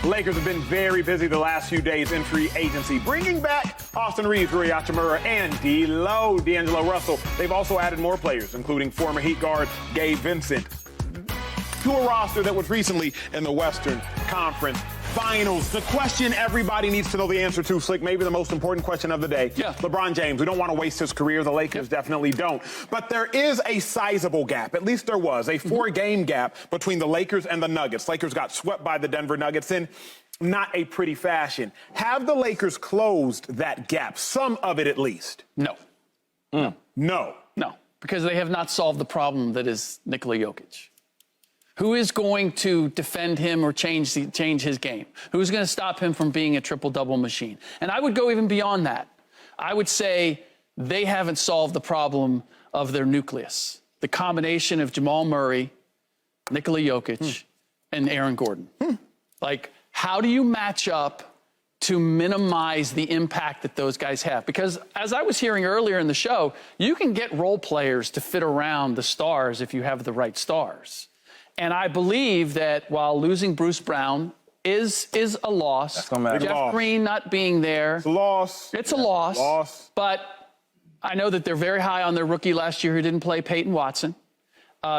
Lakers have been very busy the last few days in free agency, bringing back Austin Reaves, Rui Hachimura, and D'Angelo Russell. They've also added more players, including former Heat guard Gabe Vincent, to a roster that was recently in the Western Conference Finals. The question everybody needs to know the answer to, Slick, maybe the most important question of the day. Yeah. LeBron James, we don't want to waste his career. The Lakers definitely don't. But there is a sizable gap, at least there was, a four-game gap between the Lakers and the Nuggets. Lakers got swept by the Denver Nuggets in not a pretty fashion. Have the Lakers closed that gap, some of it at least? No. No. No, because they have not solved the problem that is Nikola Jokic. Who is going to defend him or change his game? Who's going to stop him from being a triple-double machine? And I would go even beyond that. I would say they haven't solved the problem of their nucleus, the combination of Jamal Murray, Nikola Jokic, and Aaron Gordon. Like, how do you match up to minimize the impact that those guys have? Because as I was hearing earlier in the show, you can get role players to fit around the stars if you have the right stars. And I believe that while losing Bruce Brown is a loss, That's gonna matter. Jeff Green not being there, It's a loss. it's a loss. But I know that they're very high on their rookie last year who didn't play, Peyton Watson.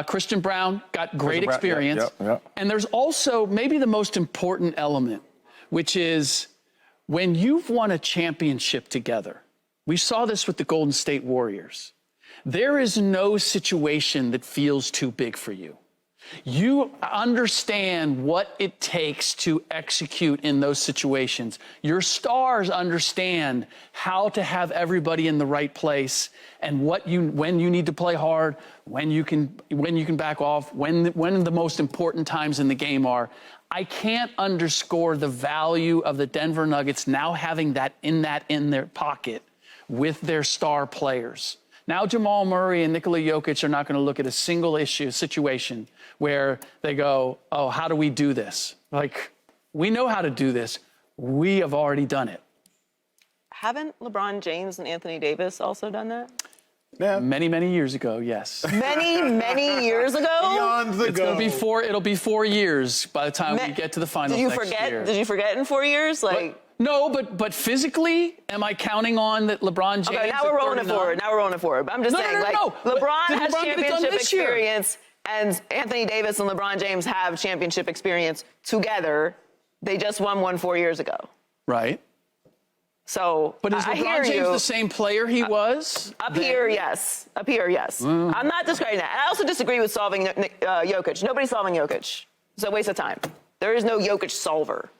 Christian Brown got great experience. Yep. And there's also maybe the most important element, which is when you've won a championship together. We saw this with the Golden State Warriors. There is no situation that feels too big for you. You understand what it takes to execute in those situations. Your stars understand how to have everybody in the right place and when you need to play hard, when you can back off, when the most important times in the game are. I can't underscore the value of the Denver Nuggets now having that in their pocket with their star players. Now Jamal Murray and Nikola Jokic are not going to look at a single situation where they go, oh, how do we do this? Like, we know how to do this. We have already done it. Haven't LeBron James and Anthony Davis also done that? Yeah. Many, many years ago, yes. Many years ago? Eons ago. It'll be 4 years by the time we get to the finals next year. Did you forget in 4 years? No, but physically, am I counting on that LeBron James? Okay, now we're rolling it forward. But I'm just saying, LeBron has championship experience, and Anthony Davis and LeBron James have championship experience together. They just won one 4 years ago. Right. So, but is LeBron James the same player he was? Up here, yes. I'm not discrediting that. I also disagree with solving Jokic. Nobody's solving Jokic. It's a waste of time. There is no Jokic solver.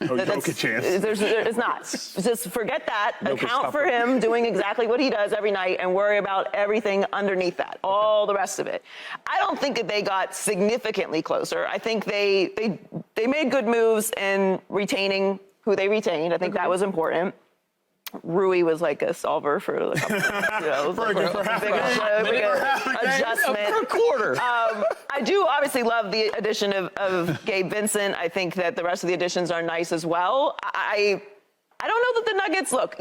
No Jokic chance. It's not. Just forget that. Account for him doing exactly what he does every night and worry about everything underneath that, all the rest of it. I don't think that they got significantly closer. I think they made good moves in retaining who they retained. I think that was important. Rui was like a solver for a couple adjustment. For a quarter. I do obviously love the addition of Gabe Vincent. I think that the rest of the additions are nice as well. I don't know that the Nuggets, look,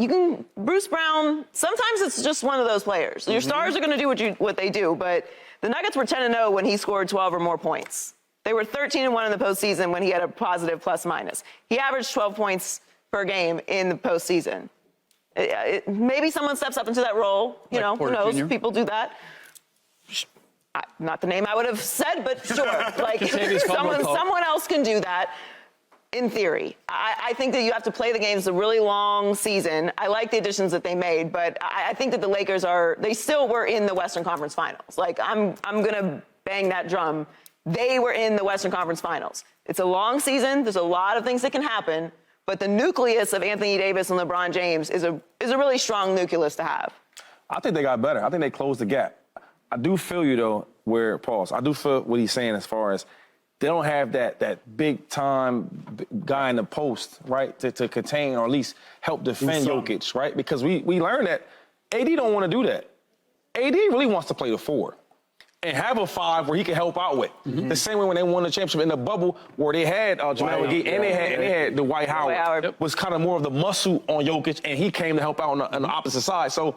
Bruce Brown, sometimes it's just one of those players. Your stars are going to do what they do, but the Nuggets were 10-0 when he scored 12 or more points. They were 13-1 in the postseason when he had a positive plus-minus. He averaged 12 points per game in the postseason. Maybe someone steps up into that role. Who knows? Jr. People do that. Not the name I would have said, but sure. Someone else can do that. In theory, I think that you have to play the games a really long season. I like the additions that they made, but I think that the Lakers they still were in the Western Conference Finals. I'm gonna bang that drum. They were in the Western Conference Finals. It's a long season. There's a lot of things that can happen. But the nucleus of Anthony Davis and LeBron James is a really strong nucleus to have. I think they got better. I think they closed the gap. I do feel you, though, I do feel what he's saying as far as they don't have that big-time guy in the post, right, to contain or at least help defend Jokic, right? Because we learned that AD don't want to do that. AD really wants to play the 4. And have a 5 where he can help out with. The same way when they won the championship in the bubble where they had Jamal McGee and they had the Dwight Howard. Was kind of more of the muscle on Jokic, and he came to help out on the opposite side. So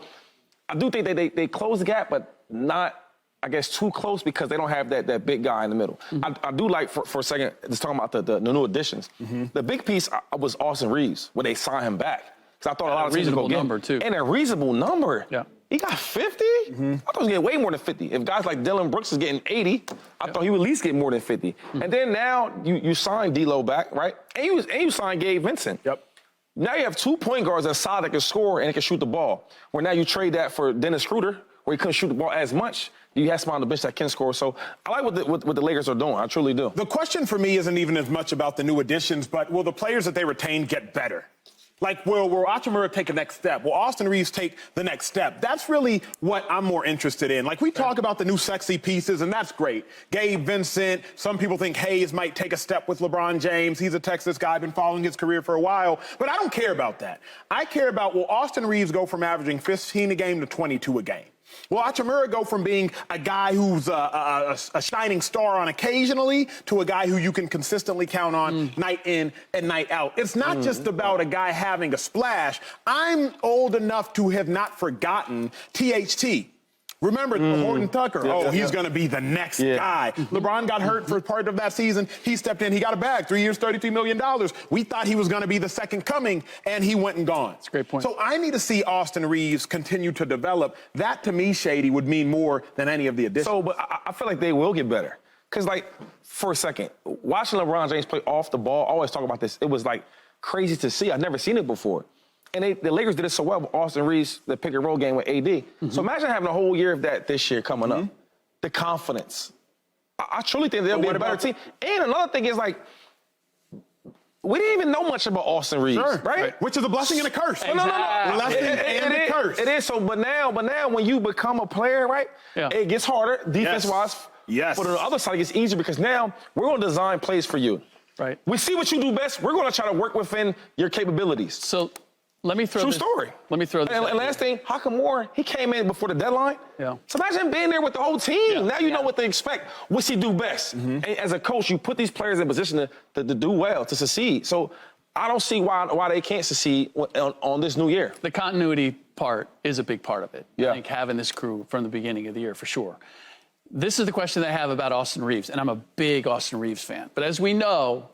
I do think they closed the gap, but not I guess, too close because they don't have that big guy in the middle. I do like, for a second, just talking about the new additions. The big piece was Austin Reaves, when they signed him back. Because I thought a lot of teams would go get him. Reasonable number, too. And a reasonable number. Yeah. He got 50? I thought he was getting way more than 50. If guys like Dylan Brooks is getting 80, I thought he would at least get more than 50. And then now you signed D'Lo back, right? And you signed Gabe Vincent. Yep. Now you have 2 point guards that's solid that can score and can shoot the ball. Where now you trade that for Dennis Schroeder, where he couldn't shoot the ball as much. You have somebody on the bench that can score. So I like what the Lakers are doing. I truly do. The question for me isn't even as much about the new additions, but will the players that they retain get better? Like, will Hachimura take a next step? Will Austin Reaves take the next step? That's really what I'm more interested in. Like, we talk about the new sexy pieces, and that's great. Gabe Vincent, some people think Hayes might take a step with LeBron James. He's a Texas guy, been following his career for a while. But I don't care about that. I care about, will Austin Reaves go from averaging 15 a game to 22 a game? Will Hachimura go from being a guy who's a shining star on occasionally to a guy who you can consistently count on night in and night out? It's not just about a guy having a splash. I'm old enough to have not forgotten THT. Remember Horton Tucker? He's going to be the next guy. LeBron got hurt for part of that season. He stepped in. He got a bag, 3 years, $33 million. We thought he was going to be the second coming, and he went and gone. That's a great point. So I need to see Austin Reaves continue to develop. That, to me, Shady, would mean more than any of the additions. So, but I feel like they will get better. Because, like, for a second, watching LeBron James play off the ball, I always talk about this. It was, like, crazy to see. I've never seen it before. And the Lakers did it so well with Austin Reaves, the pick-and-roll game with AD. So imagine having a whole year of that this year coming up. The confidence. I truly think they'll be a better team. And another thing is, like, we didn't even know much about Austin Reaves, right? Which is a blessing and a curse. Exactly. No. Blessing and a curse. It is. So, but now when you become a player, right, it gets harder defense-wise. Yes. But on the other side, it gets easier because now we're going to design plays for you. Right. We see what you do best. We're going to try to work within your capabilities. So let me throw True this. story. Let me throw this. And last thing, Hachimura, he came in before the deadline. Yeah. So imagine being there with the whole team. Yeah. Now you know what to expect. What's he do best? And as a coach, you put these players in position to do well, to succeed. So I don't see why they can't succeed on this new year. The continuity part is a big part of it. Yeah. I think having this crew from the beginning of the year, for sure. This is the question that I have about Austin Reaves, and I'm a big Austin Reaves fan. But as we know,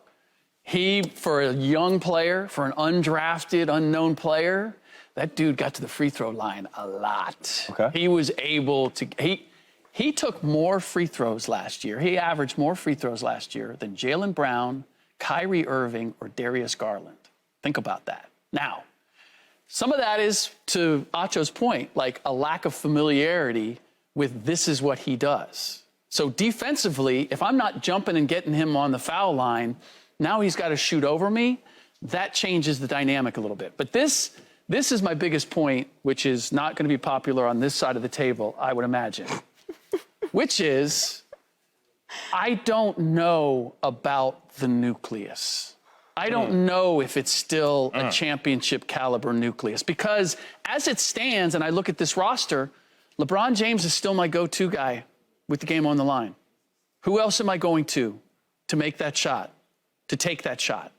he, for a young player, for an undrafted, unknown player, that dude got to the free throw line a lot. Okay. He was able to, he took more free throws last year. He averaged more free throws last year than Jaylen Brown, Kyrie Irving, or Darius Garland. Think about that. Now, some of that is, to Acho's point, like a lack of familiarity with this is what he does. So defensively, if I'm not jumping and getting him on the foul line, now he's got to shoot over me. That changes the dynamic a little bit. But this is my biggest point, which is not going to be popular on this side of the table, I would imagine, which is I don't know about the nucleus. I don't know if it's still a championship caliber nucleus, because as it stands, and I look at this roster, LeBron James is still my go-to guy with the game on the line. Who else am I going to make that shot? To take that shot.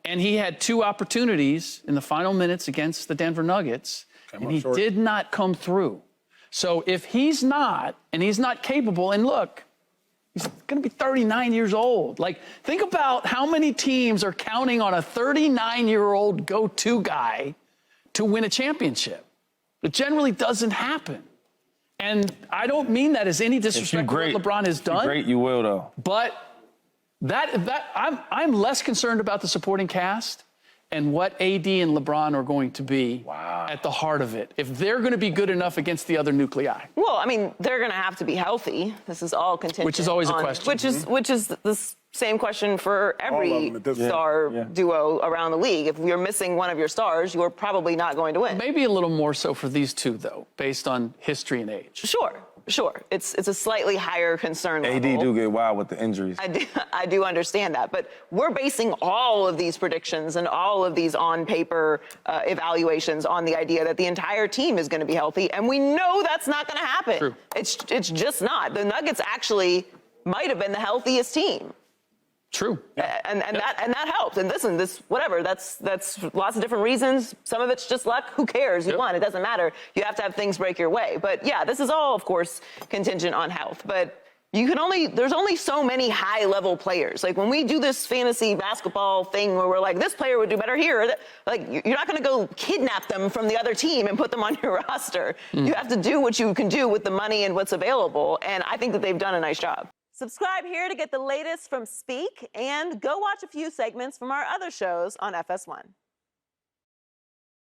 And he had 2 opportunities in the final minutes against the Denver Nuggets, and he did not come through. So if he's not, and he's not capable, and look, he's going to be 39 years old. Like, think about how many teams are counting on a 39-year-old go-to guy to win a championship. It generally doesn't happen. And I don't mean that as any disrespect to what LeBron has done. If you're great, you will, though. But I'm less concerned about the supporting cast and what AD and LeBron are going to be at the heart of it, if they're going to be good enough against the other nuclei. Well, I mean, they're going to have to be healthy. This is all contingent. Which is always a question. Which is the same question for every star duo around the league. If you're missing one of your stars, you're probably not going to win. Maybe a little more so for these two, though, based on history and age. Sure. It's a slightly higher concern level. AD do get wild with the injuries. I do understand that. But we're basing all of these predictions and all of these on-paper evaluations on the idea that the entire team is going to be healthy. And we know that's not going to happen. True. It's just not. The Nuggets actually might have been the healthiest team. True. And that helped. And listen, that's lots of different reasons. Some of it's just luck. Who cares? You won. It doesn't matter. You have to have things break your way. But yeah, this is all, of course, contingent on health. But there's only so many high-level players. Like, when we do this fantasy basketball thing where we're like, this player would do better here, like, you're not going to go kidnap them from the other team and put them on your roster. You have to do what you can do with the money and what's available. And I think that they've done a nice job. Subscribe here to get the latest from Speak, and go watch a few segments from our other shows on FS1.